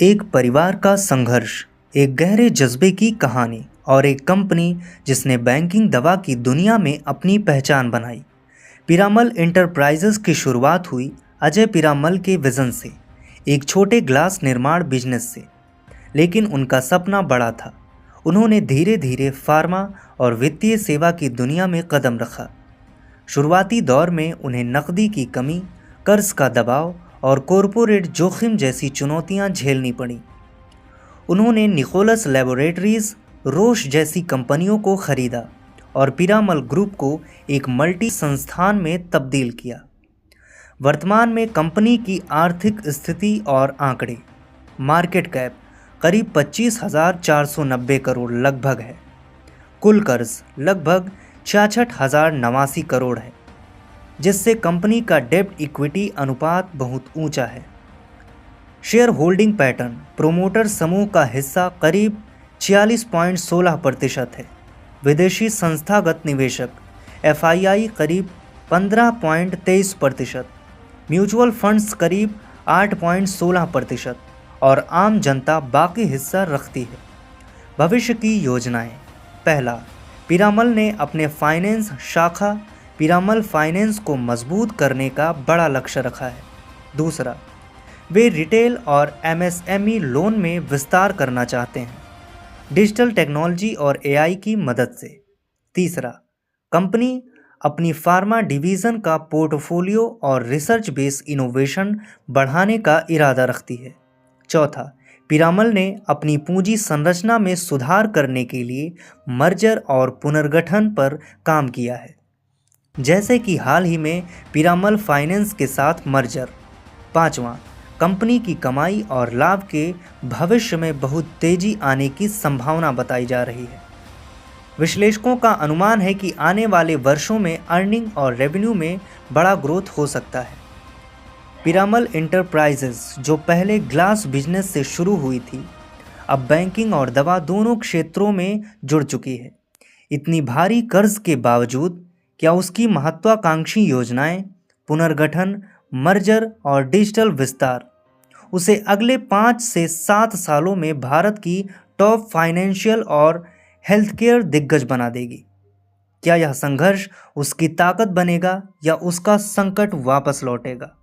एक परिवार का संघर्ष, एक गहरे जज्बे की कहानी और एक कंपनी जिसने बैंकिंग दवा की दुनिया में अपनी पहचान बनाई। पीरामल इंटरप्राइजेज की शुरुआत हुई अजय पीरामल के विजन से, एक छोटे ग्लास निर्माण बिजनेस से। लेकिन उनका सपना बड़ा था। उन्होंने धीरे धीरे फार्मा और वित्तीय सेवा की दुनिया में कदम रखा। शुरुआती दौर में उन्हें नकदी की कमी, कर्ज का दबाव और कॉरपोरेट जोखिम जैसी चुनौतियां झेलनी पड़ी। उन्होंने निकोलस लैबोरेटरीज, रोश जैसी कंपनियों को खरीदा और पीरामल ग्रुप को एक मल्टी संस्थान में तब्दील किया। वर्तमान में कंपनी की आर्थिक स्थिति और आंकड़े: मार्केट कैप करीब 25,490 करोड़ लगभग है। कुल कर्ज लगभग 66,089 करोड़ है, जिससे कंपनी का डेब्ट इक्विटी अनुपात बहुत ऊंचा है। शेयर होल्डिंग पैटर्न: प्रोमोटर समूह का हिस्सा करीब 46.16% है। विदेशी संस्थागत निवेशक FII करीब 15.23%, म्यूचुअल फंड्स करीब 8.16% और आम जनता बाकी हिस्सा रखती है। भविष्य की योजनाएं: पहला, पीरामल ने अपने फाइनेंस शाखा पीरामल फाइनेंस को मजबूत करने का बड़ा लक्ष्य रखा है। दूसरा, वे रिटेल और MSME लोन में विस्तार करना चाहते हैं, डिजिटल टेक्नोलॉजी और AI की मदद से। तीसरा, कंपनी अपनी फार्मा डिवीज़न का पोर्टफोलियो और रिसर्च बेस्ड इनोवेशन बढ़ाने का इरादा रखती है। चौथा, पीरामल ने अपनी पूंजी संरचना में सुधार करने के लिए मर्जर और पुनर्गठन पर काम किया है, जैसे कि हाल ही में पीरामल फाइनेंस के साथ मर्जर। पांचवा, कंपनी की कमाई और लाभ के भविष्य में बहुत तेजी आने की संभावना बताई जा रही है। विश्लेषकों का अनुमान है कि आने वाले वर्षों में अर्निंग और रेवेन्यू में बड़ा ग्रोथ हो सकता है। पीरामल इंटरप्राइजेज, जो पहले ग्लास बिजनेस से शुरू हुई थी, अब बैंकिंग और दवा दोनों क्षेत्रों में जुड़ चुकी है। इतनी भारी कर्ज के बावजूद क्या उसकी महत्वाकांक्षी योजनाएं, पुनर्गठन, मर्जर और डिजिटल विस्तार उसे अगले 5 से 7 सालों में भारत की टॉप फाइनेंशियल और हेल्थकेयर दिग्गज बना देगी? क्या यह संघर्ष उसकी ताकत बनेगा या उसका संकट वापस लौटेगा?